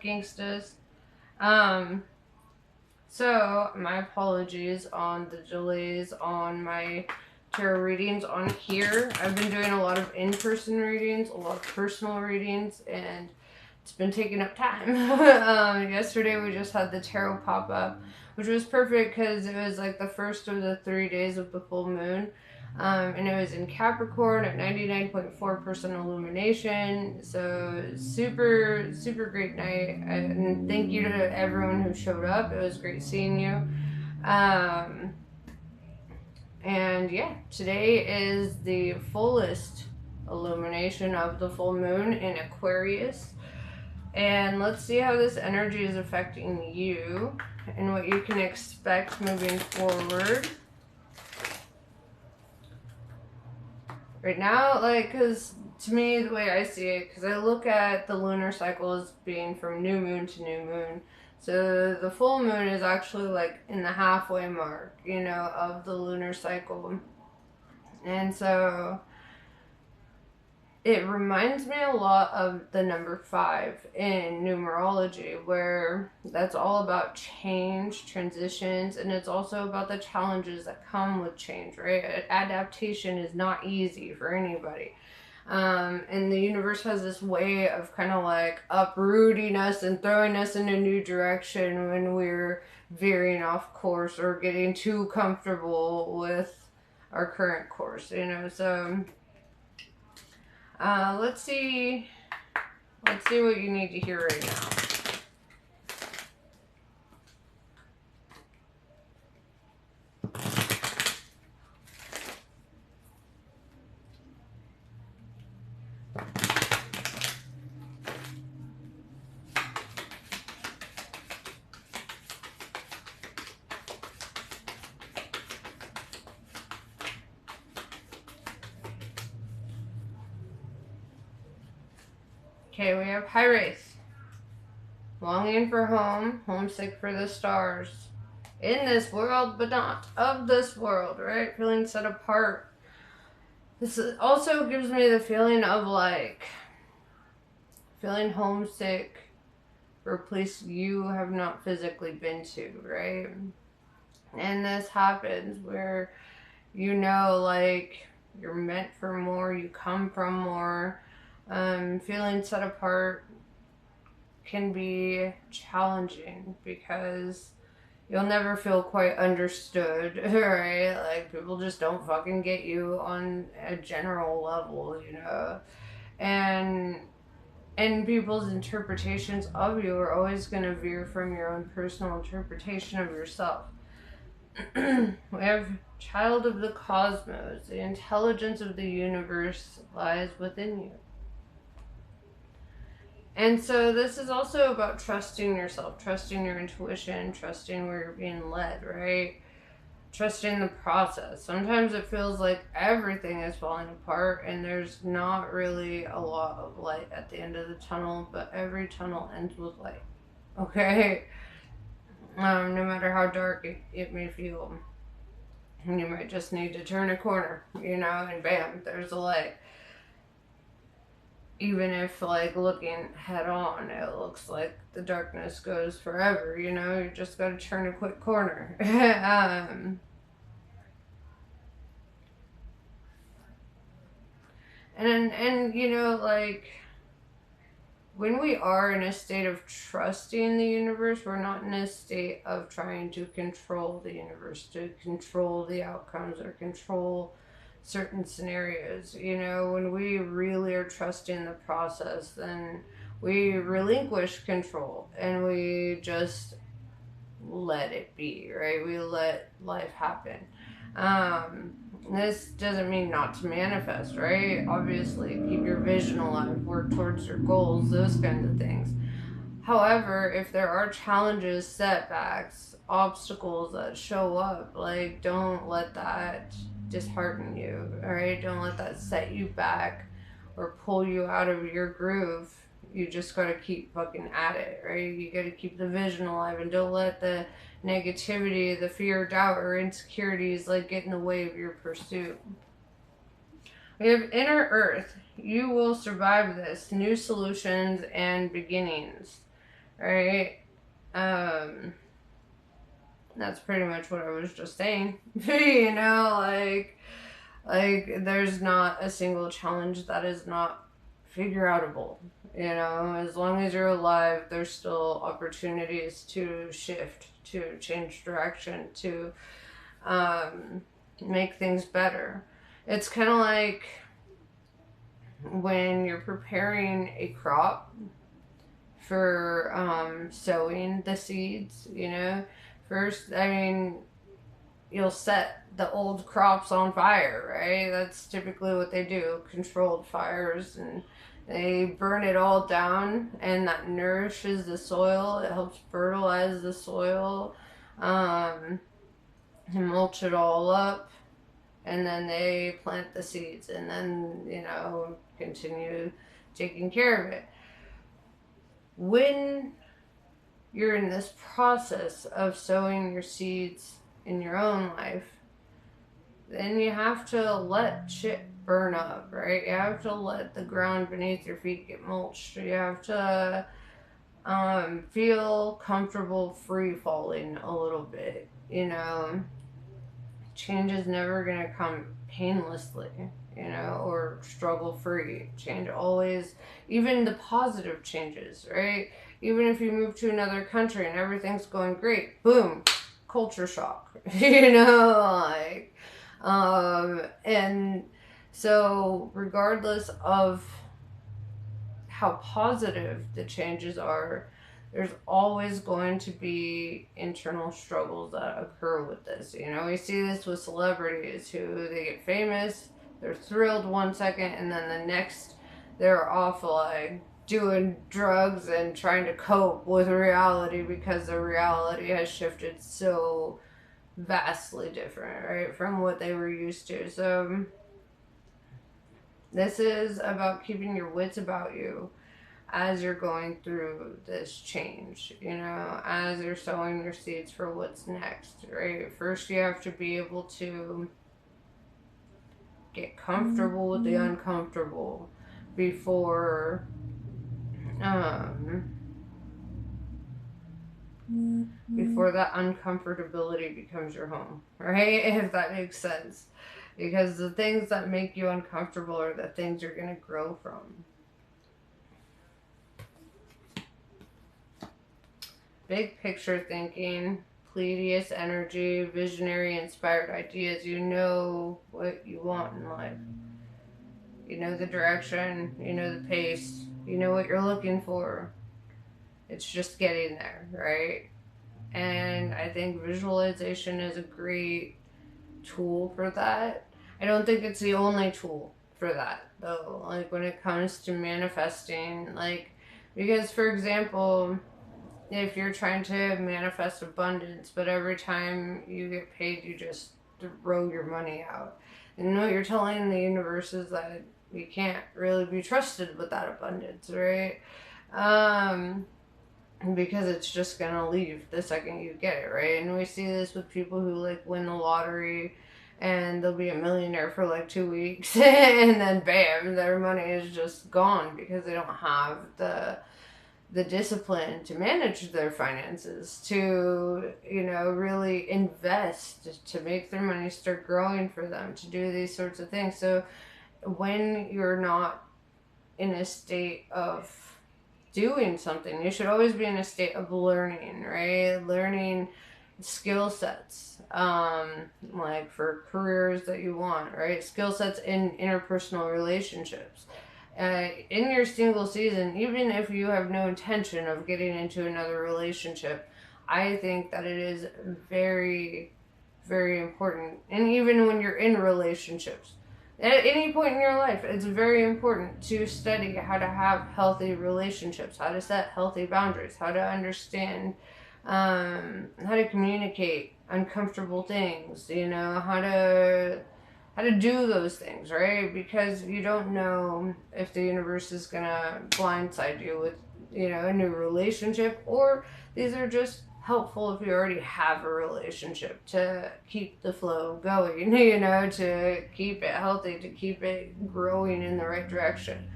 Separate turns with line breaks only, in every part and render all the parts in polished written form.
gangstas. Um, so my apologies on the delays on my tarot readings on here. I've been doing a lot of in-person readings, a lot of personal readings, and it's been taking up time. Yesterday we just had the tarot pop up, which was perfect because it was like the first of the 3 days of the full moon. And it was in Capricorn at 99.4% illumination. So super, super great night. And thank you to everyone who showed up. It was great seeing you. And yeah, today is the fullest illumination of the full moon in Aquarius. And let's see how this energy is affecting you and what you can expect moving forward. Right now, like, because to me, the way I see it, because I look at the lunar cycle as being from new moon to new moon. So the full moon is actually like in the halfway mark, you know, of the lunar cycle. And so it reminds me a lot of the number 5 in numerology, where that's all about change, transitions, and it's also about the challenges that come with change, right? Adaptation is not easy for anybody. And the universe has this way of kind of like uprooting us and throwing us in a new direction when we're veering off course or getting too comfortable with our current course, you know. So let's see what you need to hear right now. Okay, we have Hiraeth. Longing for home, homesick for the stars. In this world, but not of this world, right? Feeling set apart. This also gives me the feeling of like feeling homesick for a place you have not physically been to, right? And this happens where you know, like, you're meant for more, you come from more. Feeling set apart can be challenging because you'll never feel quite understood, right? Like, people just don't fucking get you on a general level, you know? And people's interpretations of you are always going to veer from your own personal interpretation of yourself. We have child of the cosmos. The intelligence of the universe lies within you. And so this is also about trusting yourself, trusting your intuition, trusting where you're being led, right? Trusting the process. Sometimes it feels like everything is falling apart and there's not really a lot of light at the end of the tunnel, but every tunnel ends with light. Okay? No matter how dark it may feel. And you might just need to turn a corner, you know, and bam, there's a light. Even if, like, looking head on, it looks like the darkness goes forever, you know, you just gotta turn a quick corner. And you know, like, when we are in a state of trusting the universe, we're not in a state of trying to control the universe, to control the outcomes or control certain scenarios. You know, when we really are trusting the process, then we relinquish control and we just let it be, right? We let life happen. This doesn't mean not to manifest, right? Obviously, keep your vision alive, work towards your goals, those kinds of things. However, if there are challenges, setbacks, obstacles that show up, like, don't let that dishearten you, alright? Don't let that set you back or pull you out of your groove. You just gotta keep fucking at it, right? You gotta keep the vision alive and don't let the negativity, the fear, doubt, or insecurities like get in the way of your pursuit. We have inner earth. You will survive this. New solutions and beginnings. right? That's pretty much what I was just saying. You know, like there's not a single challenge that is not figure outable. You know, as long as you're alive, there's still opportunities to shift, to change direction, to make things better. It's kind of like when you're preparing a crop for sowing the seeds, you know. First, I mean, you'll set the old crops on fire, right? That's typically what they do, controlled fires, and they burn it all down, and that nourishes the soil. It helps fertilize the soil, um, and mulch it all up, and then they plant the seeds, and then, you know, continue taking care of it. When you're in this process of sowing your seeds in your own life, then you have to let shit burn up, right? You have to let the ground beneath your feet get mulched. You have to feel comfortable free falling a little bit. You know, change is never gonna come painlessly, you know, or struggle free. Change always, even the positive changes, right? Even if you move to another country and everything's going great, boom, culture shock, you know, like, and so regardless of how positive the changes are, there's always going to be internal struggles that occur with this. You know, we see this with celebrities who they get famous, they're thrilled 1 second, and then the next they're off like doing drugs and trying to cope with reality because the reality has shifted so vastly different, right, from what they were used to. So this is about keeping your wits about you as you're going through this change, you know, as you're sowing your seeds for what's next, right? First, you have to be able to get comfortable with the uncomfortable before before that uncomfortability becomes your home, right? If that makes sense. Because the things that make you uncomfortable are the things you're going to grow from. Big picture thinking, Pleiadian energy, visionary, inspired ideas. You know what you want in life. You know the direction, you know the pace, you know what you're looking for. It's just getting there, right? And I think visualization is a great tool for that. I don't think it's the only tool for that, though. Like, when it comes to manifesting, like, because, for example, if you're trying to manifest abundance, but every time you get paid, you just throw your money out. And what you're telling the universe is that you can't really be trusted with that abundance, right? Because it's just gonna leave the second you get it, right? And we see this with people who like win the lottery and they'll be a millionaire for like 2 weeks and then bam, their money is just gone because they don't have the discipline to manage their finances, to, you know, really invest, to make their money start growing for them, to do these sorts of things. So when you're not in a state of doing something, you should always be in a state of learning, right? Learning skill sets, like for careers that you want, right? Skill sets in interpersonal relationships. In your single season, even if you have no intention of getting into another relationship, I think that it is very, very important. And even when you're in relationships, at any point in your life, it's very important to study how to have healthy relationships, how to set healthy boundaries, how to understand, how to communicate uncomfortable things, you know, how to do those things, right? Because you don't know if the universe is gonna blindside you with, you know, a new relationship, or these are just helpful if you already have a relationship to keep the flow going, you know, to keep it healthy, to keep it growing in the right direction.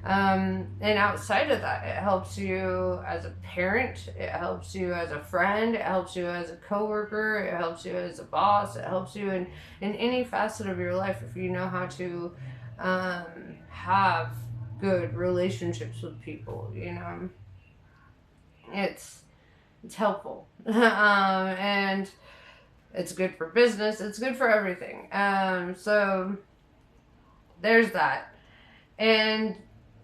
And outside of that, it helps you as a parent, it helps you as a friend, it helps you as a coworker, it helps you as a boss, it helps you in any facet of your life if you know how to have good relationships with people, you know. It's helpful. And it's good for business, it's good for everything. So there's that. And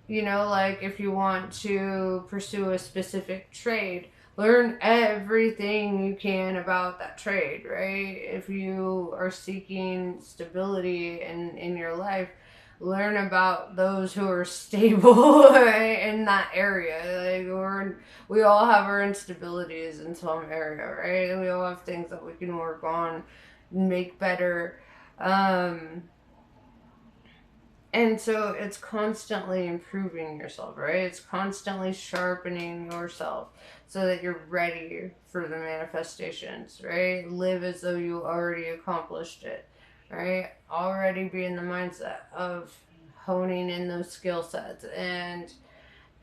you know, like if you want to pursue a specific trade, learn everything you can about that trade, right? If you are seeking stability in your life, learn about those who are stable right, in that area. Like we all have our instabilities in some area, right? We all have things that we can work on, make better. And so it's constantly improving yourself, right? It's constantly sharpening yourself so that you're ready for the manifestations, right? Live as though you already accomplished it, right? Already be in the mindset of honing in those skill sets and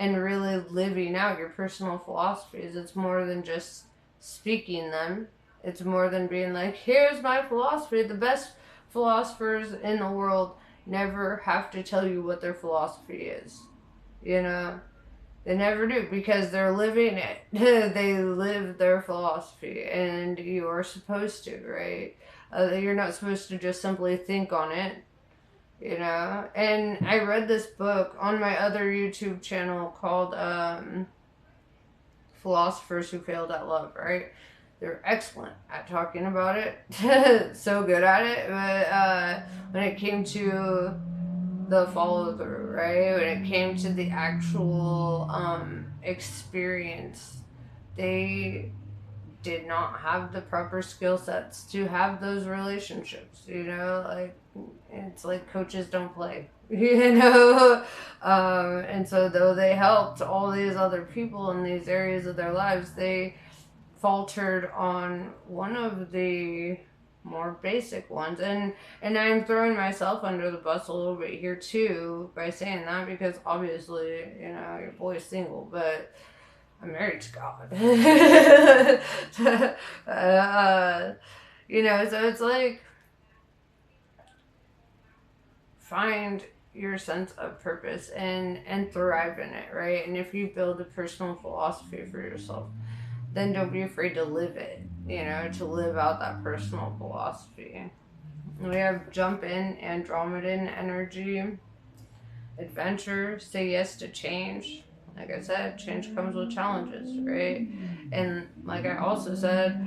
really living out your personal philosophies. It's more than just speaking them. It's more than being like, here's my philosophy. The best philosophers in the world never have to tell you what their philosophy is. You know, they never do because they're living it. They live their philosophy, and you are supposed to, right? You're not supposed to just simply think on it, you know. And I read this book on my other YouTube channel called Philosophers Who Failed at Love, right? They're excellent at talking about it. So good at it. But when it came to the follow through, right? When it came to the actual experience, they did not have the proper skill sets to have those relationships. You know, like it's like coaches don't play. You know, and so though they helped all these other people in these areas of their lives, they faltered on one of the more basic ones. And I'm throwing myself under the bus a little bit here too by saying that, because obviously, you know, your boy's single, but I'm married to God. You know, so it's like, find your sense of purpose and thrive in it, right? And if you build a personal philosophy for yourself, then don't be afraid to live it, you know, to live out that personal philosophy. We have jump in Andromedan energy, adventure, say yes to change. Like I said, change comes with challenges, right? And like I also said,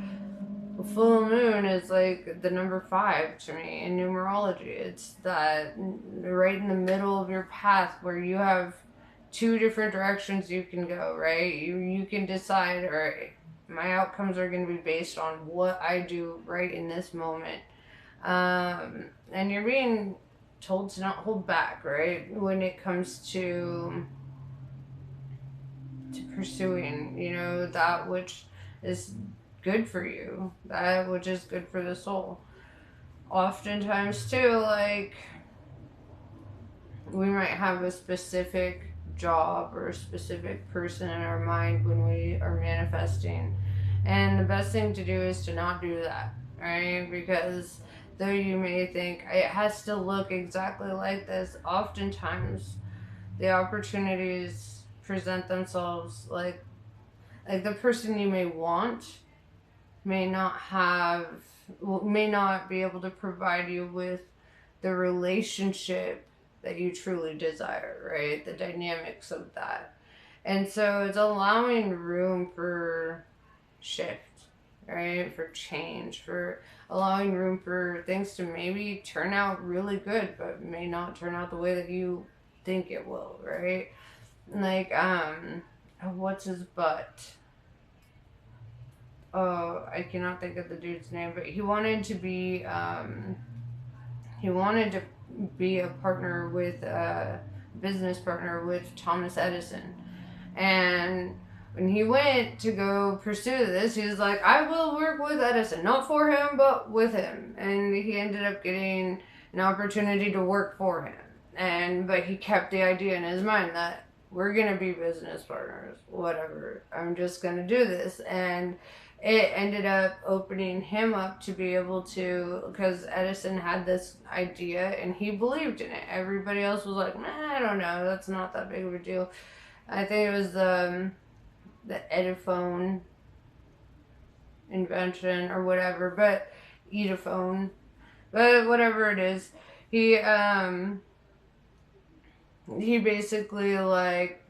the full moon is like the number 5 to me in numerology. It's that right in the middle of your path where you have 2 different directions you can go, right? You can decide, all right, my outcomes are going to be based on what I do right in this moment. And you're being told to not hold back, right? When it comes to pursuing, you know, that which is good for you, that which is good for the soul. Oftentimes too, like, we might have a specific job or a specific person in our mind when we are manifesting, and the best thing to do is to not do that, right? Because though you may think it has to look exactly like this, oftentimes the opportunities present themselves like the person you may want may not be able to provide you with the relationship that you truly desire, right? The dynamics of that. And so it's allowing room for shift, right? For change, for allowing room for things to maybe turn out really good, but may not turn out the way that you think it will, right? Like, what's his butt? Oh, I cannot think of the dude's name, but he wanted to be a partner with business partner with Thomas Edison. And when he went to go pursue this, he was like, I will work with Edison, not for him, but with him. And he ended up getting an opportunity to work for him. But he kept the idea in his mind that we're gonna be business partners, whatever. I'm just gonna do this, and it ended up opening him up to be able to, because Edison had this idea and he believed in it. Everybody else was like, I don't know, that's not that big of a deal. I think it was the Ediphone invention or whatever, but Ediphone, but whatever it is, he basically like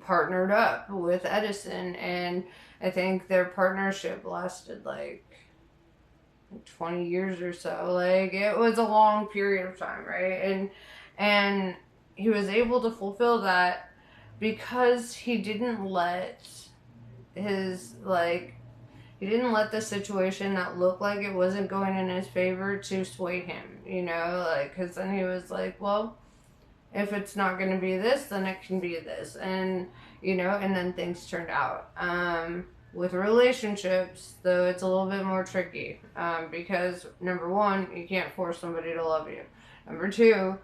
partnered up with Edison, and I think their partnership lasted like 20 years or so. Like it was a long period of time, right? And he was able to fulfill that because he didn't let his like he didn't let the situation that looked like it wasn't going in his favor to sway him, like, because then he was like, well, if it's not going to be this, then it can be this. And then things turned out. With relationships, though, it's a little bit more tricky, because number one, you can't force somebody to love you. Number two,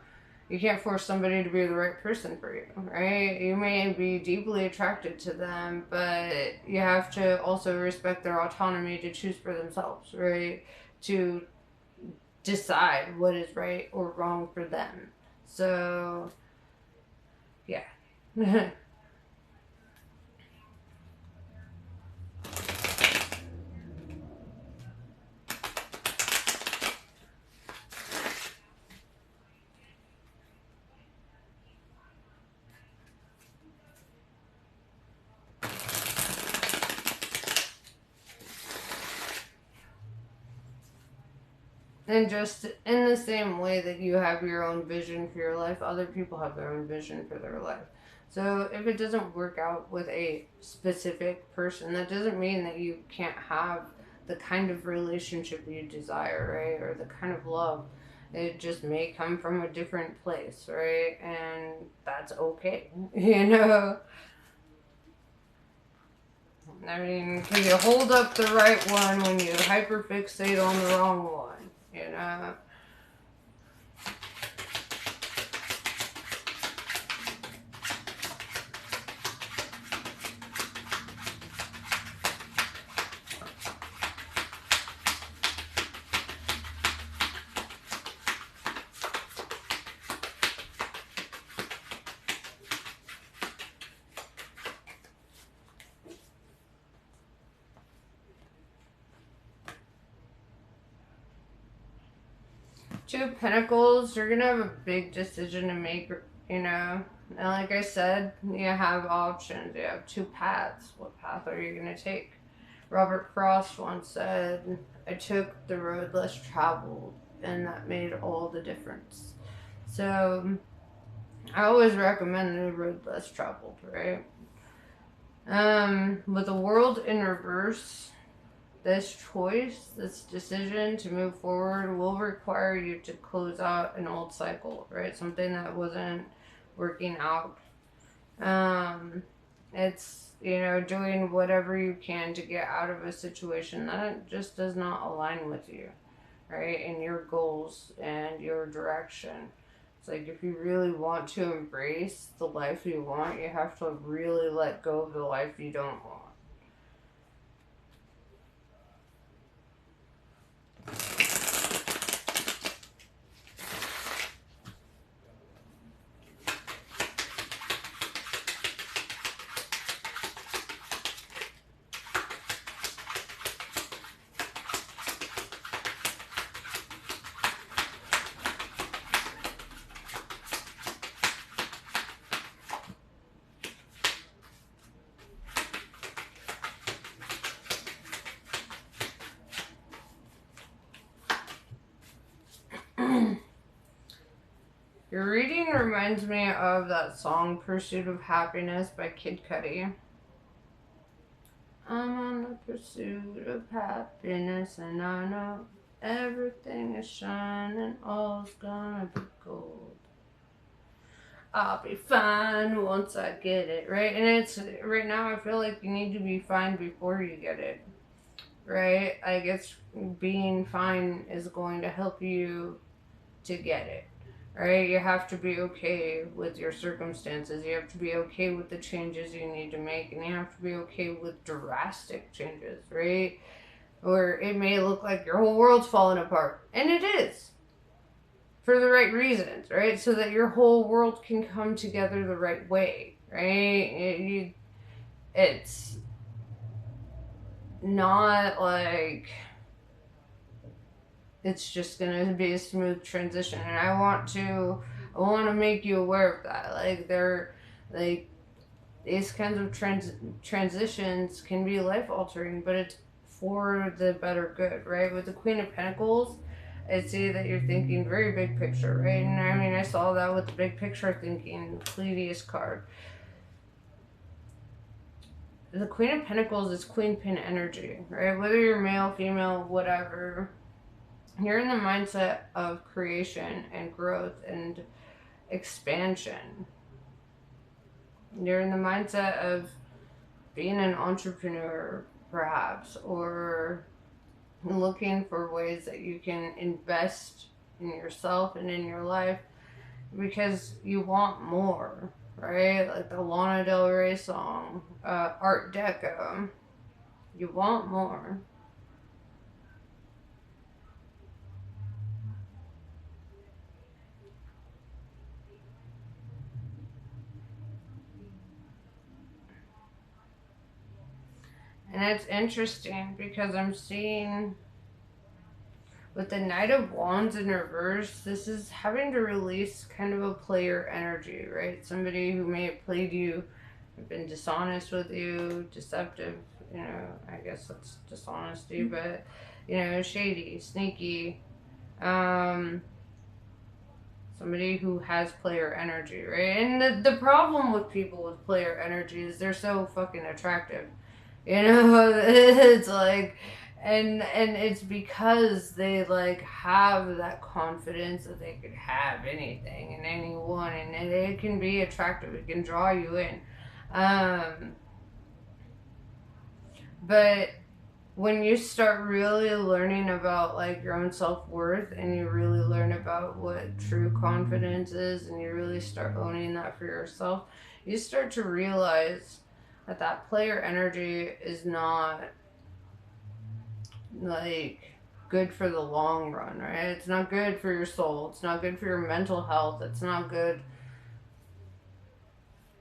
you can't force somebody to be the right person for you, right? You may be deeply attracted to them, but you have to also respect their autonomy to choose for themselves, right? To decide what is right or wrong for them. So, yeah. And just in the same way that you have your own vision for your life, other people have their own vision for their life. So if it doesn't work out with a specific person, that doesn't mean that you can't have the kind of relationship you desire, right? Or the kind of love. It just may come from a different place, right? And that's okay, you know? I mean, can you hold up the right one when you hyperfixate on the wrong one, you know? Two of Pentacles, you're gonna have a big decision to make, you know. And like I said, you have options. You have two paths. What path are you gonna take? Robert Frost once said, I took the road less traveled, and that made all the difference. So, I always recommend the road less traveled, right? With the world in reverse, this choice, this decision to move forward will require you to close out an old cycle, right? Something that wasn't working out. It's, doing whatever you can to get out of a situation that just does not align with you, right? And your goals and your direction. It's like if you really want to embrace the life you want, you have to really let go of the life you don't want. Your reading reminds me of that song Pursuit of Happiness by Kid Cudi. I'm on the pursuit of happiness, and I know everything is shining, all's gonna be gold. I'll be fine once I get it, right? And it's right now I feel like you need to be fine before you get it, right? I guess being fine is going to help you to get it, right? You have to be okay with your circumstances. You have to be okay with the changes you need to make, and you have to be okay with drastic changes, right? Or it may look like your whole world's falling apart, and it is for the right reasons, right? So that your whole world can come together the right way, right? It's not like it's just gonna be a smooth transition, and I want to make you aware of that. Like like these kinds of transitions can be life altering, but it's for the better good, right? With the Queen of Pentacles, I see that you're thinking very big picture, right? And I mean, I saw that with the big picture thinking, Pleiades card. The Queen of Pentacles is Queen Pin energy, right? Whether you're male, female, whatever, you're in the mindset of creation and growth and expansion. You're in the mindset of being an entrepreneur, perhaps, or looking for ways that you can invest in yourself and in your life because you want more, right? Like the Lana Del Rey song, Art Deco. You want more. And it's interesting because I'm seeing with the Knight of Wands in reverse, this is having to release kind of a player energy, right? Somebody who may have played you, been dishonest with you, deceptive, I guess that's dishonesty, but, shady, sneaky, um, somebody who has player energy, right? And the problem with people with player energy is they're so fucking attractive. It's like, and it's because they like have that confidence that they could have anything and anyone, and it can be attractive. It can draw you in. But when you start really learning about like your own self-worth, and you really learn about what true confidence is, and you really start owning that for yourself, you start to realize that player energy is not like good for the long run, right? It's not good for your soul. It's not good for your mental health. It's not good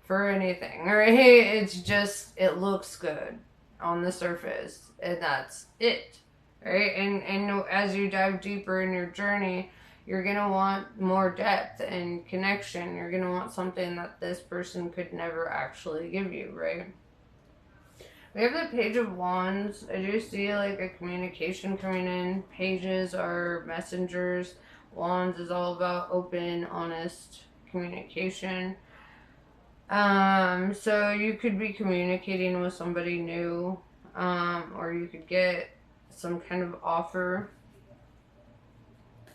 for anything, right? It's just, it looks good on the surface, and that's it, right? And as you dive deeper in your journey, you're gonna want more depth and connection. You're gonna want something that this person could never actually give you, right? We have the Page of Wands. I do see like a communication coming in. Pages are messengers. Wands is all about open, honest communication. So you could be communicating with somebody new, or you could get some kind of offer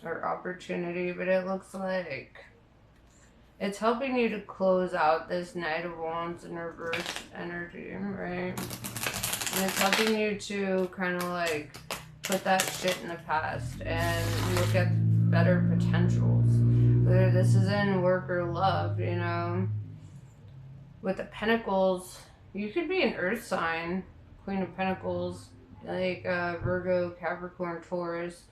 or opportunity, but it looks like it's helping you to close out this Knight of Wands in reverse energy, right? And it's helping you to kind of like put that shit in the past and look at better potentials. Whether this is in work or love, With the Pentacles, you could be an earth sign, Queen of Pentacles, like Virgo, Capricorn, Taurus.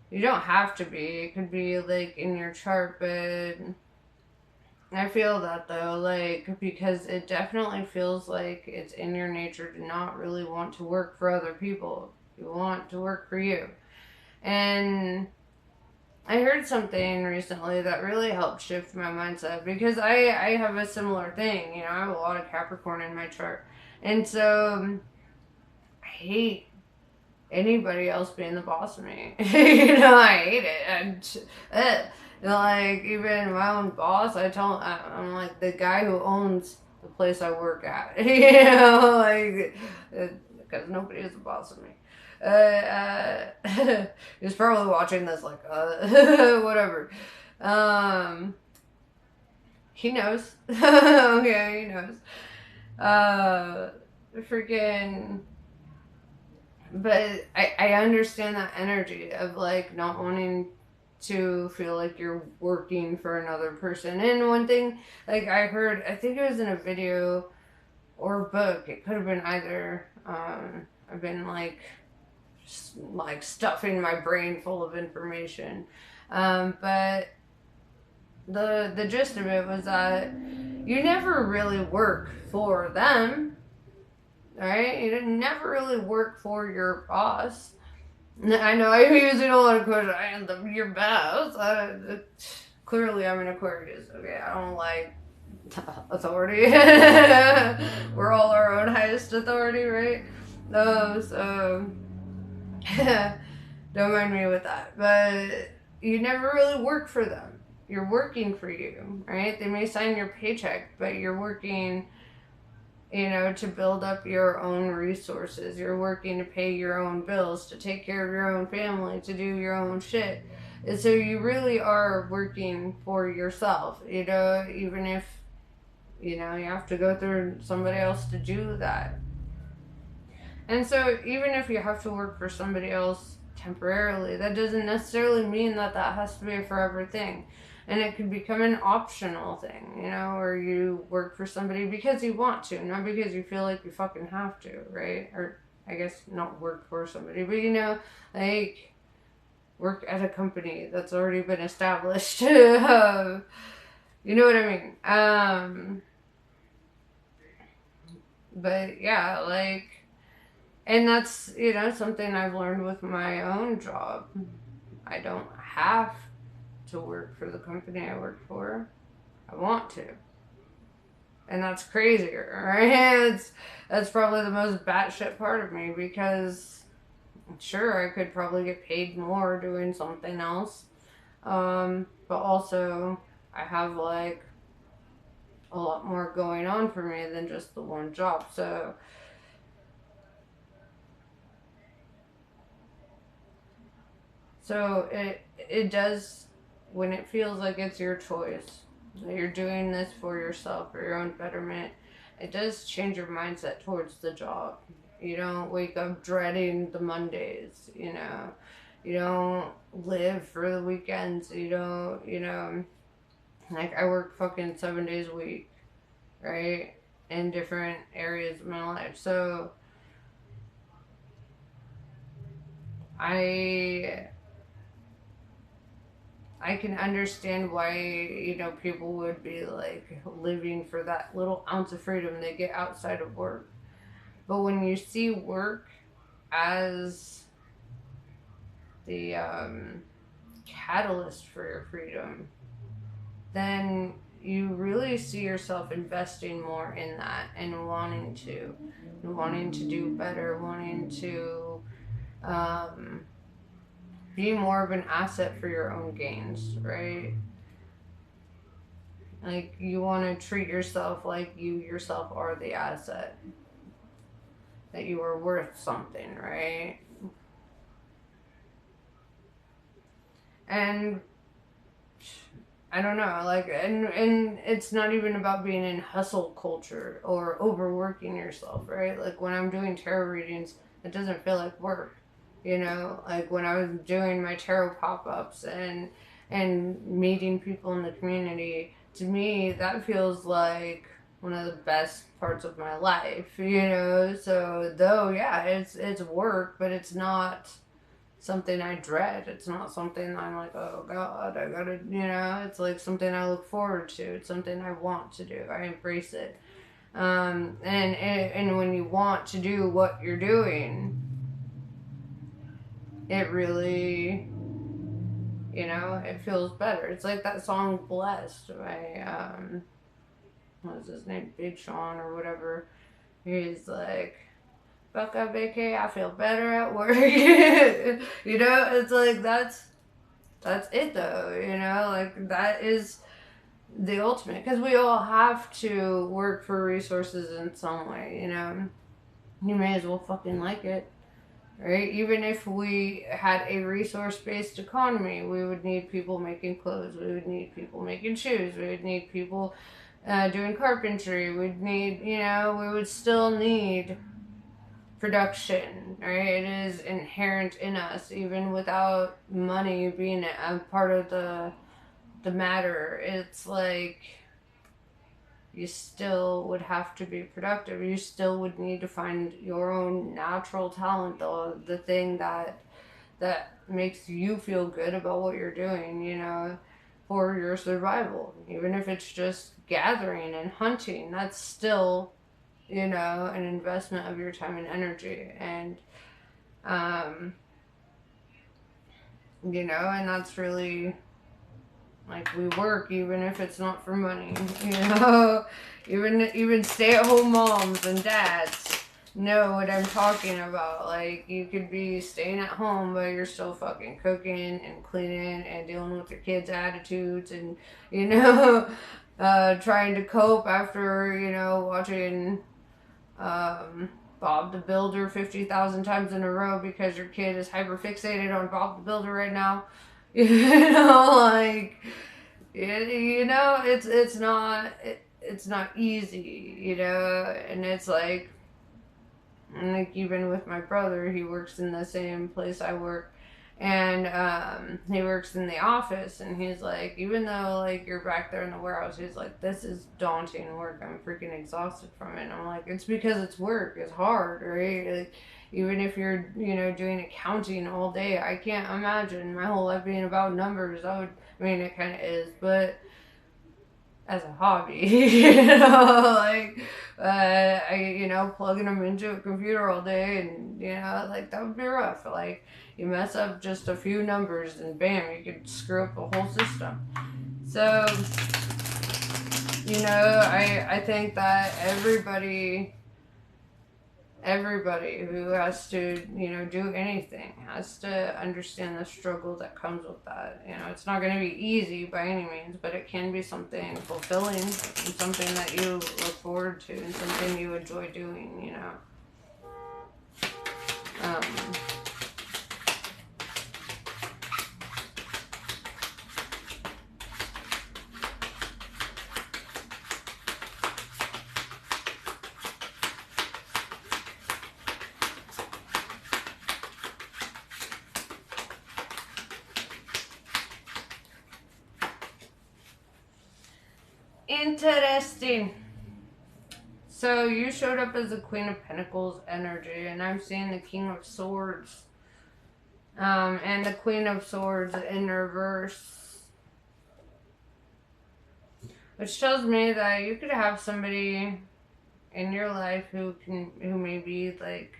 You don't have to be. It could be like in your chart, but I feel that though, like, because it definitely feels like it's in your nature to not really want to work for other people. You want to work for you. And I heard something recently that really helped shift my mindset, because I have a similar thing. I have a lot of Capricorn in my chart. And so I hate anybody else being the boss of me. I hate it. Like, even my own boss, I'm like the guy who owns the place I work at. Like, because nobody is the boss of me. He's probably watching this like, whatever. He knows. Okay, he knows. Freaking. But I understand that energy of like not wanting to feel like you're working for another person. And one thing, like I heard, I think it was in a video or a book, it could have been either. I've been like, just, like stuffing my brain full of information. But the gist of it was that you never really work for them, right? You never really work for your boss. I know I usually don't want to quote I am your boss. Clearly, I'm an Aquarius. Okay, I don't like authority. We're all our own highest authority, right? No, so don't mind me with that. But you never really work for them. You're working for you, right? They may sign your paycheck, but you're working, to build up your own resources. You're working to pay your own bills, to take care of your own family, to do your own shit. And so you really are working for yourself, even if, you have to go through somebody else to do that. And so even if you have to work for somebody else temporarily, that doesn't necessarily mean that has to be a forever thing. And it could become an optional thing, where you work for somebody because you want to, not because you feel like you fucking have to, right? Or I guess not work for somebody, but like work at a company that's already been established. You know what I mean? But yeah, like, and that's, something I've learned with my own job. I don't have to work for the company I work for. I want to. And that's crazier, right? That's probably the most batshit part of me, because sure, I could probably get paid more doing something else. But also, I have like a lot more going on for me than just the one job. So it does, when it feels like it's your choice, that you're doing this for yourself, for your own betterment, it does change your mindset towards the job. You don't wake up dreading the Mondays, You don't live for the weekends. You don't, like I work fucking 7 days a week, right? In different areas of my life. So I can understand why, people would be like living for that little ounce of freedom they get outside of work. But when you see work as the catalyst for your freedom, then you really see yourself investing more in that and wanting to do better, wanting to be more of an asset for your own gains, right? Like, you want to treat yourself like you yourself are the asset, that you are worth something, right? And I don't know, like, and it's not even about being in hustle culture or overworking yourself, right? Like, when I'm doing tarot readings, it doesn't feel like work. Like when I was doing my tarot pop-ups and meeting people in the community, to me that feels like one of the best parts of my life. So though, yeah, it's work, but it's not something I dread. It's not something I'm like, oh god, I gotta, it's like something I look forward to. It's something I want to do. I embrace it. And when you want to do what you're doing, it really, it feels better. It's like that song Blessed by, what was his name? Big Sean or whatever. He's like, fuck up, AK, I feel better at work. It's like, that's it though, like that is the ultimate. Because we all have to work for resources in some way, You may as well fucking like it. Right? Even if we had a resource-based economy, we would need people making clothes. We would need people making shoes. We would need people doing carpentry. We'd need, we would still need production, right? It is inherent in us, even without money being a part of the matter. It's like you still would have to be productive. You still would need to find your own natural talent, the thing that makes you feel good about what you're doing, you know, for your survival. Even if it's just gathering and hunting, that's still, you know, an investment of your time and energy. And, you know, and that's really like we work even if it's not for money, you know. Even stay-at-home moms and dads know what I'm talking about. Like, you could be staying at home, but you're still fucking cooking and cleaning and dealing with your kids' attitudes and, you know, trying to cope after, you know, watching Bob the Builder 50,000 times in a row because your kid is hyper fixated on Bob the Builder right now. You know, like, you know, it's not easy, you know, and it's like even with my brother, he works in the same place I work, and he works in the office, and he's like, even though like you're back there in the warehouse, he's like, this is daunting work. I'm freaking exhausted from it. And I'm like, it's because it's work. It's hard, right? Like, even if you're, you know, doing accounting all day, I can't imagine my whole life being about numbers. I mean, it kind of is, but as a hobby, you know, like, you know, plugging them into a computer all day, and, you know, like, that would be rough. Like, you mess up just a few numbers, and bam, you could screw up the whole system. So, you know, I think that everybody who has to, you know, do anything has to understand the struggle that comes with that. You know, it's not going to be easy by any means, but it can be something fulfilling and something that you look forward to and something you enjoy doing, you know. Interesting. So you showed up as the Queen of Pentacles energy, and I'm seeing the King of Swords, and the Queen of Swords in reverse, which tells me that you could have somebody in your life who may be like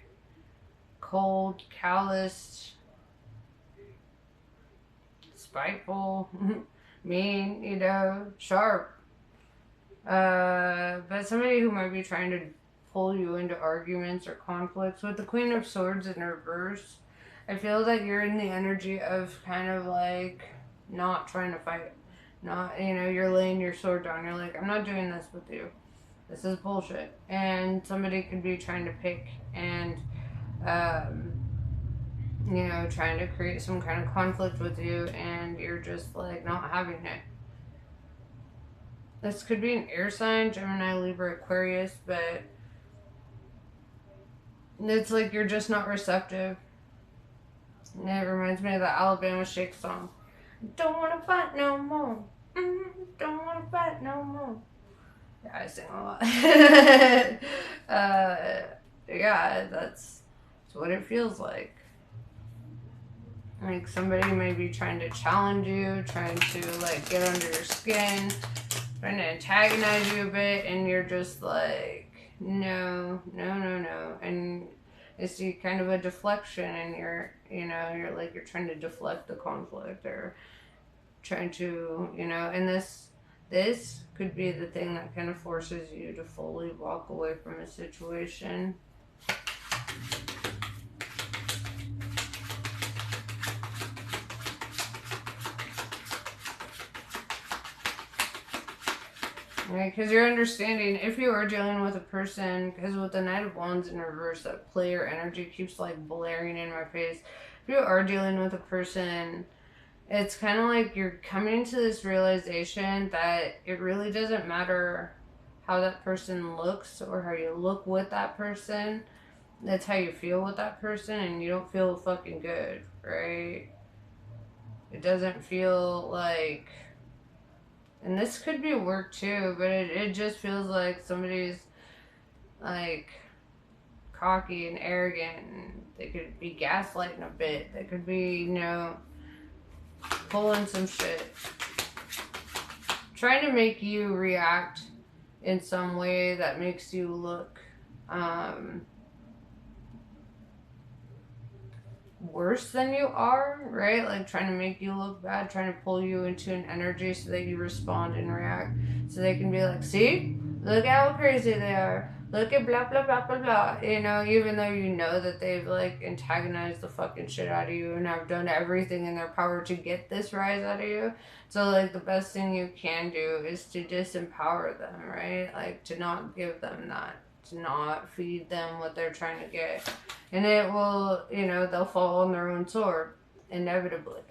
cold, calloused, spiteful, mean, you know, sharp. But somebody who might be trying to pull you into arguments or conflicts. With the Queen of Swords in reverse, I feel that you're in the energy of kind of like not trying to fight. Not, you know, you're laying your sword down. You're like, I'm not doing this with you. This is bullshit. And somebody could be trying to pick and, you know, trying to create some kind of conflict with you, and you're just like not having it. This could be an air sign, Gemini, Libra, Aquarius, but it's like you're just not receptive. And it reminds me of the Alabama Shake song. Don't want to fight no more. Don't want to fight no more. Yeah, I sing a lot. Yeah, that's what it feels like. Like somebody may be trying to challenge you, trying to like get under your skin, trying to antagonize you a bit, and you're just like, no. And it's kind of a deflection, and you're like, you're trying to deflect the conflict or trying to, you know, and this could be the thing that kind of forces you to fully walk away from a situation. Right, because you're understanding, if you are dealing with a person, because with the Knight of Wands in reverse, that player energy keeps like blaring in my face. If you are dealing with a person, it's kind of like you're coming to this realization that it really doesn't matter how that person looks or how you look with that person. that's how you feel with that person, and you don't feel fucking good, right? It doesn't feel like, and this could be work too, but it just feels like somebody's like cocky and arrogant, and they could be gaslighting a bit. They could be, pulling some shit, trying to make you react in some way that makes you look worse than you are, right? Like trying to make you look bad, trying to pull you into an energy so that you respond and react. So they can be like, see? Look how crazy they are. Look at blah, blah, blah, blah, blah. Even though you know that they've like antagonized the fucking shit out of you and have done everything in their power to get this rise out of you. So, like, the best thing you can do is to disempower them, right? Like, to not give them that, to not feed them what they're trying to get. And it will, they'll fall on their own sword, inevitably.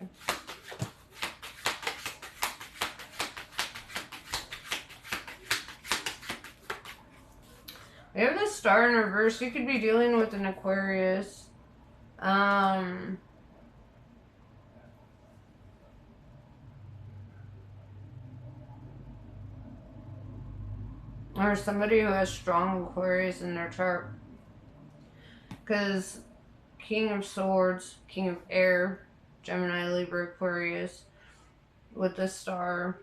We have the Star in reverse. You could be dealing with an Aquarius. Or somebody who has strong Aquarius in their chart. Because King of Swords, King of Air, Gemini, Libra, Aquarius, with the Star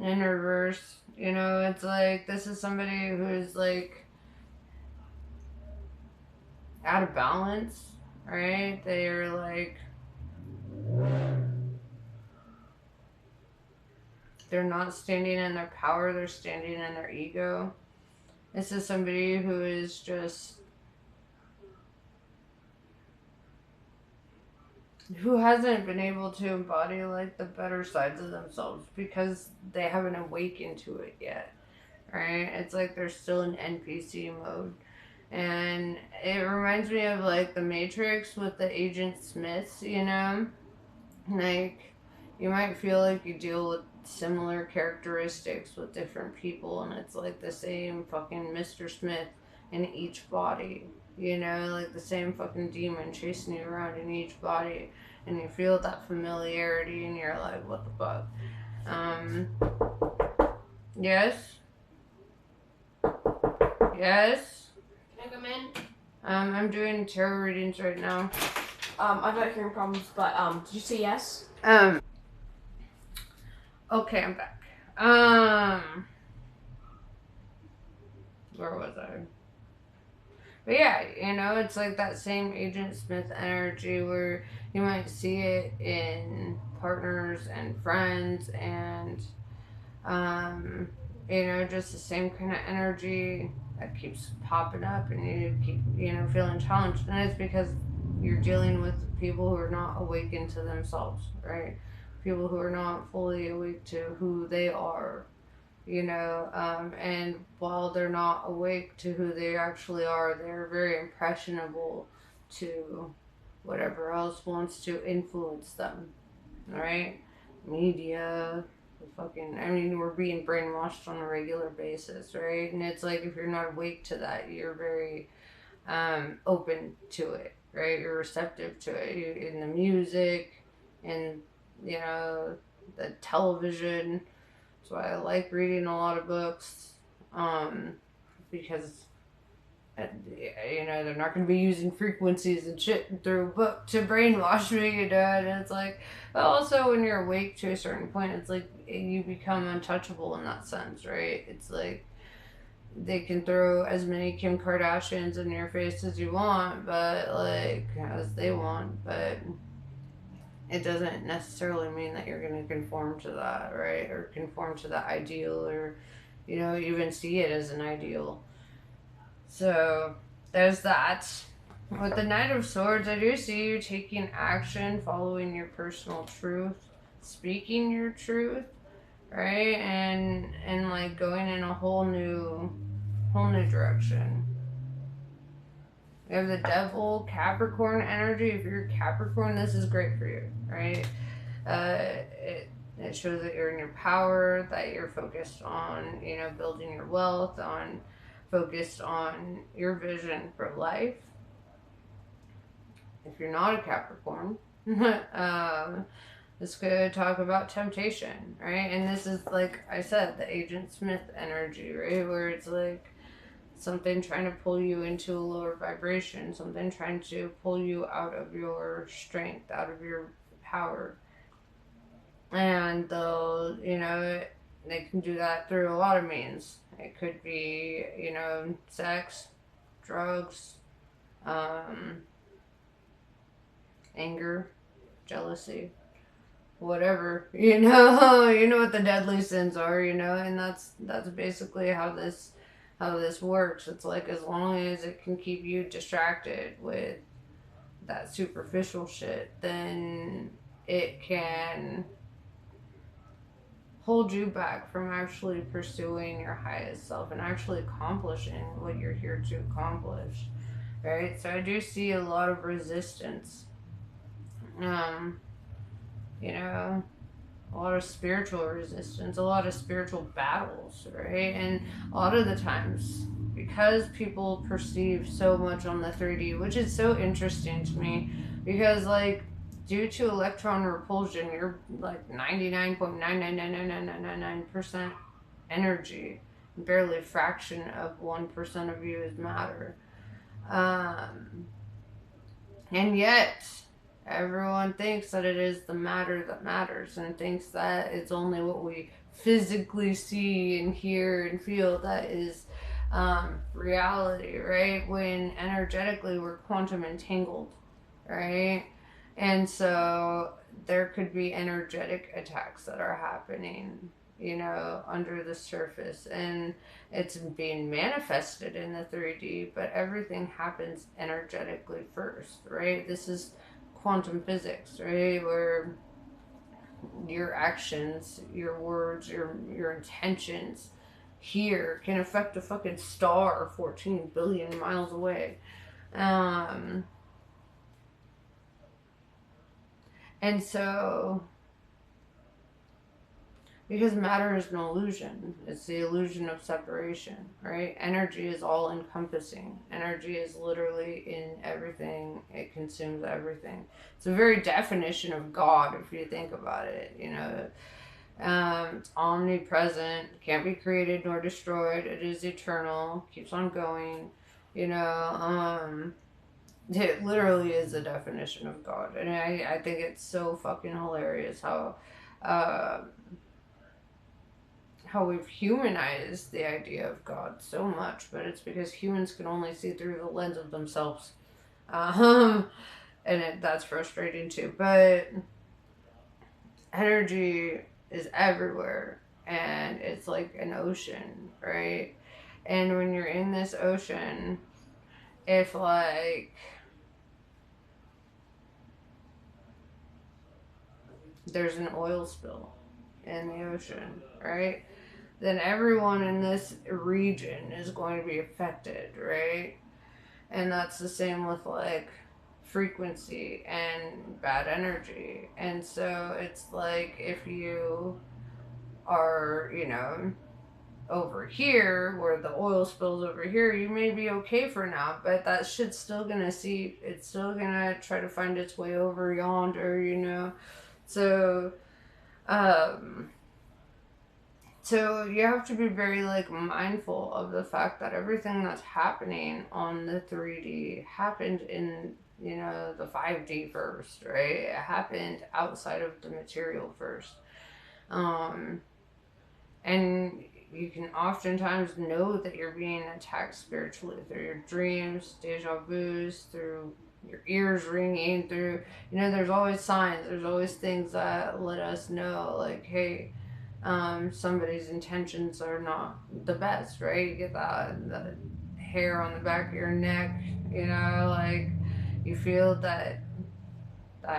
in reverse. It's like, this is somebody who's like out of balance, right? They're like, they're not standing in their power, they're standing in their ego. This is somebody who is just, who hasn't been able to embody like the better sides of themselves because they haven't awakened to it yet, right? It's like they're still in NPC mode. And it reminds me of like the Matrix with the Agent Smiths, like you might feel like you deal with similar characteristics with different people, and it's like the same fucking Mr. Smith in each body, like the same fucking demon chasing you around in each body, and you feel that familiarity, and you're like, what the fuck? Yes? Yes?
Can I come in?
I'm doing tarot readings right now.
I've got hearing problems, but, did you say yes?
Okay, I'm back. Where was I? But yeah, it's like that same Agent Smith energy where you might see it in partners and friends and, just the same kind of energy that keeps popping up and you keep, feeling challenged. And it's because you're dealing with people who are not awakened to themselves, right? People who are not fully awake to who they are, and while they're not awake to who they actually are, they're very impressionable to whatever else wants to influence them, right? Media, we're being brainwashed on a regular basis, right? And it's like, if you're not awake to that, you're very open to it, right? You're receptive to it in the music, and the television. That's why I like reading a lot of books, because they're not going to be using frequencies and shit through a book to brainwash me, and it's like, but also when you're awake to a certain point, it's like you become untouchable in that sense, right? It's like they can throw as many Kim Kardashians in your face as you want, but like as they want, but it doesn't necessarily mean that you're going to conform to that, right? Or conform to that ideal, or even see it as an ideal. So there's that. With the Knight of Swords, I do see you taking action, following your personal truth, speaking your truth, right? And like going in a whole new direction. We have the Devil, Capricorn energy. If you're Capricorn, this is great for you, right? It shows that you're in your power, that you're focused on, building your wealth, focused on your vision for life, if you're not a Capricorn, this could talk about temptation, right? And this is, like I said, the Agent Smith energy, right? Where it's like something trying to pull you into a lower vibration, something trying to pull you out of your strength, out of your power. And they'll, they can do that through a lot of means. It could be, sex, drugs, anger, jealousy, whatever, you know what the deadly sins are, and that's basically how this works. It's like, as long as it can keep you distracted with that superficial shit, then it can hold you back from actually pursuing your highest self and actually accomplishing what you're here to accomplish, right? So I do see a lot of resistance, a lot of spiritual resistance, a lot of spiritual battles, right? And a lot of the times, because people perceive so much on the 3D, which is so interesting to me, because, like, due to electron repulsion, you're like 99.9999999% energy. Barely a fraction of 1% of you is matter. And yet, everyone thinks that it is the matter that matters, and thinks that it's only what we physically see and hear and feel that is reality, right? When energetically we're quantum entangled, right? And so there could be energetic attacks that are happening, under the surface, and it's being manifested in the 3D, but everything happens energetically first, right? This is quantum physics, right? Where your actions, your words, your intentions here can affect a fucking star 14 billion miles away. And so, because matter is an illusion, it's the illusion of separation, right? Energy is all encompassing. Energy is literally in everything. It consumes everything. It's a very definition of God, if you think about it, it's omnipresent, can't be created nor destroyed. It is eternal, keeps on going, it literally is the definition of God. And I think it's so fucking hilarious how we've humanized the idea of God so much, but it's because humans can only see through the lens of themselves. And that's frustrating too. But energy is everywhere, and it's like an ocean, right? And when you're in this ocean, if, like, there's an oil spill in the ocean, right? Then everyone in this region is going to be affected, right? And that's the same with, like, frequency and bad energy. And so it's like, if you are, over here, where the oil spills over here, you may be okay for now, but that shit's still gonna seep. It's still gonna try to find its way over yonder, So, so you have to be very, like, mindful of the fact that everything that's happening on the 3D happened in, the 5D first, right? It happened outside of the material first. And you can oftentimes know that you're being attacked spiritually through your dreams, deja vus, through your ears ringing, through, there's always signs, there's always things that let us know, like, hey, somebody's intentions are not the best, right? You get the hair on the back of your neck, like, you feel that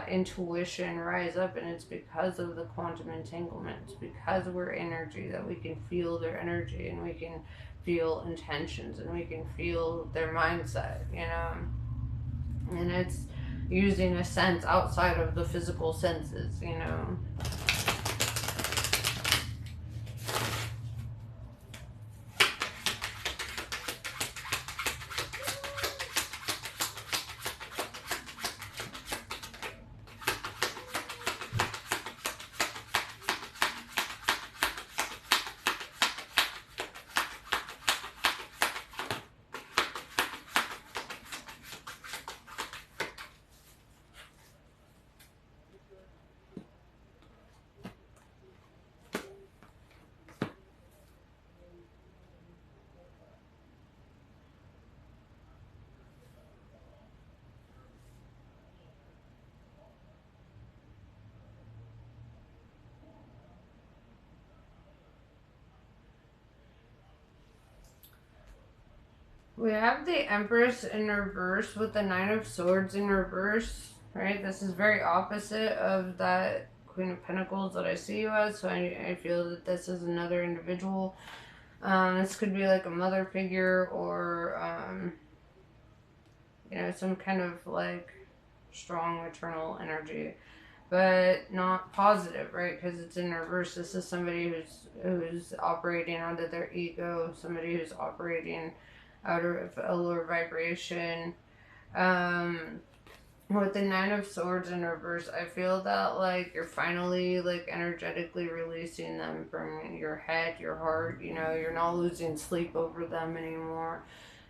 intuition rise up, and it's because of the quantum entanglement. It's because we're energy that we can feel their energy, and we can feel intentions, and we can feel their mindset, and it's using a sense outside of the physical senses, We have the Empress in reverse with the Nine of Swords in reverse, right? This is very opposite of that Queen of Pentacles that I see you as, so I feel that this is another individual. This could be like a mother figure or, you know, some kind of like strong maternal energy, but not positive, right? Because it's in reverse. This is somebody who's operating out of their ego, somebody who's operating out of a lower vibration. With the Nine of Swords in reverse, I feel that like you're finally like energetically releasing them from your head, your heart. You know, you're not losing sleep over them anymore.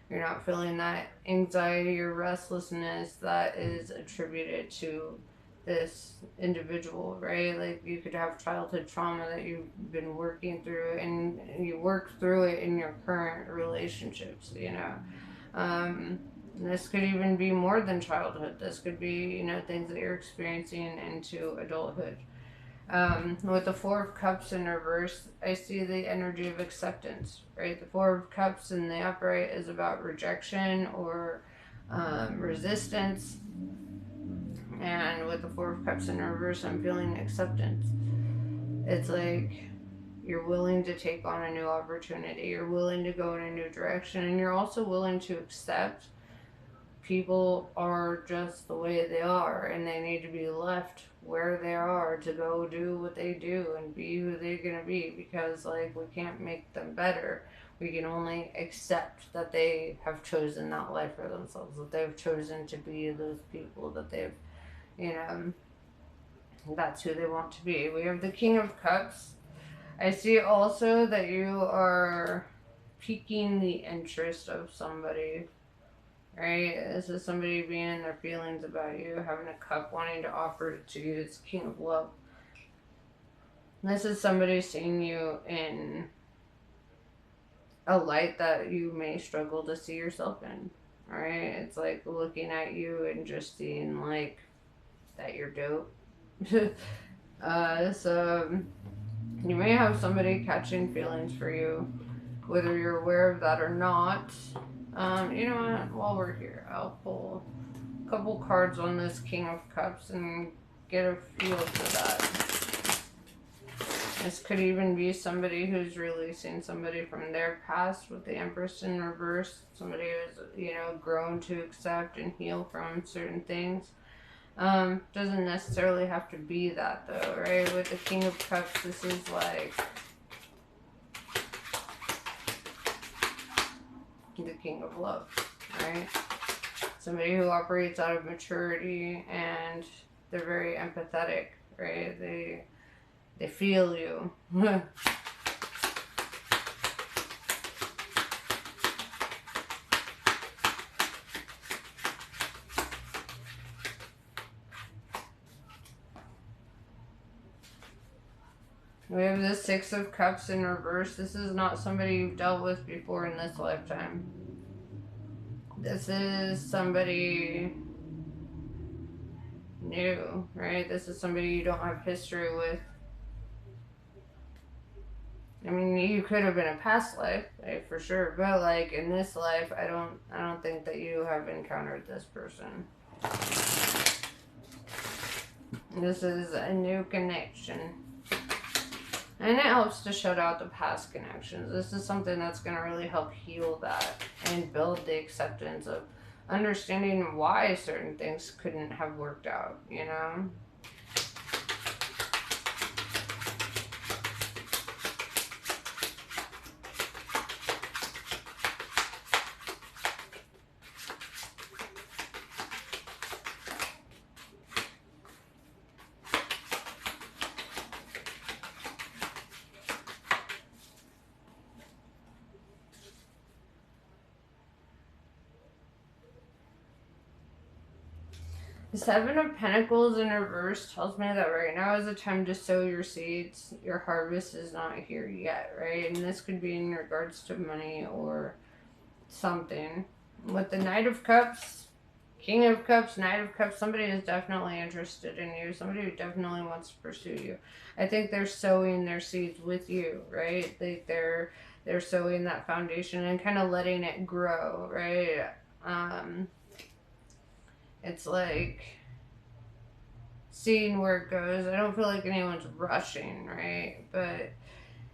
You're not feeling that anxiety or restlessness that is attributed to this individual, right? Like you could have childhood trauma that you've been working through and you work through it in your current relationships, you know. This could even be more than childhood. This could be, you know, things that you're experiencing into adulthood. With the Four of Cups in reverse, I see the energy of acceptance, right? The Four of Cups in the upright is about rejection or resistance. And with the Four of Cups in reverse, I'm feeling acceptance. It's like you're willing to take on a new opportunity. You're willing to go in a new direction. And you're also willing to accept people are just the way they are and they need to be left where they are to go do what they do and be who they're going to be, because like we can't make them better. We can only accept that they have chosen that life for themselves, that they've chosen to be those people, that they've, you know, that's who they want to be. We have the King of Cups. I see also that you are piquing the interest of somebody, right? This is somebody being in their feelings about you, having a cup, wanting to offer it to you. It's King of Love. This is somebody seeing you in a light that you may struggle to see yourself in, right? It's like looking at you and just seeing like that you're dope. So you may have somebody catching feelings for you, whether you're aware of that or not. You know what? While we're here, I'll pull a couple cards on this King of Cups and get a feel for that. This could even be somebody who's releasing somebody from their past with the Empress in reverse. Somebody who's, you know, grown to accept and heal from certain things. Doesn't necessarily have to be that though, right? With the King of Cups, this is like the King of Love, right? Somebody who operates out of maturity and they're very empathetic, right? They feel you. We have the Six of Cups in reverse. This is not somebody you've dealt with before in this lifetime. This is somebody new, right? This is somebody you don't have history with. I mean, you could have been a past life, right, for sure, but like in this life, I don't think that you have encountered this person. This is a new connection. And it helps to shut out the past connections. This is something that's going to really help heal that and build the acceptance of understanding why certain things couldn't have worked out, you know? The Seven of Pentacles in reverse tells me that right now is the time to sow your seeds. Your harvest is not here yet, right? And this could be in regards to money or something. With the Knight of Cups, King of Cups, Knight of Cups, somebody is definitely interested in you. Somebody who definitely wants to pursue you. I think they're sowing their seeds with you, right? they're sowing that foundation and kind of letting it grow, right? It's like seeing where it goes. I don't feel like anyone's rushing, right? But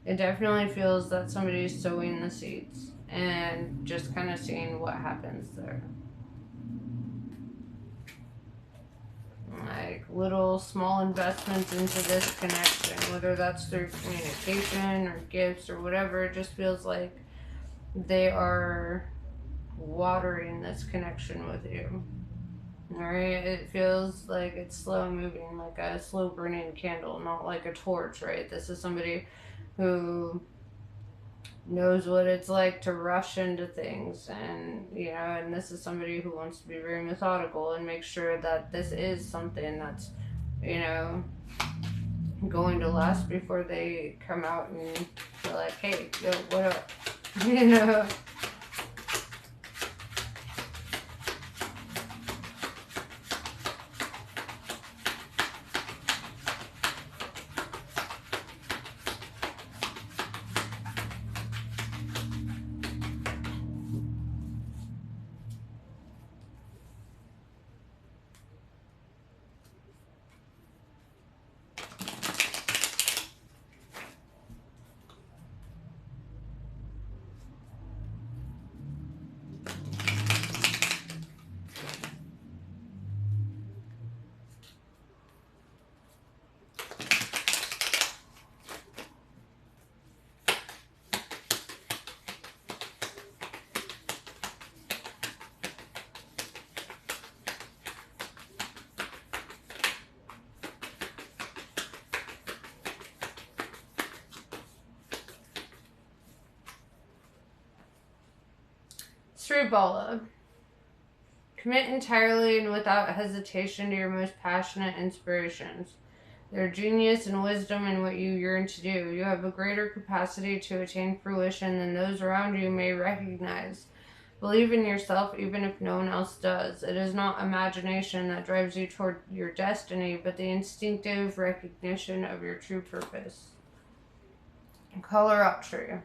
it definitely feels that somebody's sowing the seeds and just kind of seeing what happens there. Like little small investments into this connection, whether that's through communication or gifts or whatever. It just feels like they are watering this connection with you. Alright, it feels like it's slow moving, like a slow burning candle, not like a torch, right? This is somebody who knows what it's like to rush into things, and and this is somebody who wants to be very methodical and make sure that this is something that's going to last before they come out and be like, hey, yo, what up? Sribala. Commit entirely and without hesitation to your most passionate inspirations. Their genius and wisdom in what you yearn to do. You have a greater capacity to attain fruition than those around you may recognize. Believe in yourself even if no one else does. It is not imagination that drives you toward your destiny, but the instinctive recognition of your true purpose. Kalaratri.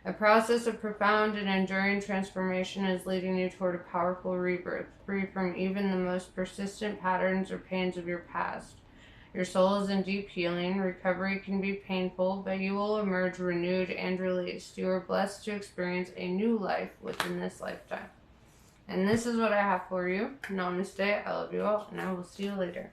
A process of profound and enduring transformation is leading you toward a powerful rebirth, free from even the most persistent patterns or pains of your past. Your soul is in deep healing. Recovery can be painful, but you will emerge renewed and released. You are blessed to experience a new life within this lifetime. And this is what I have for you. Namaste. I love you all, and I will see you later.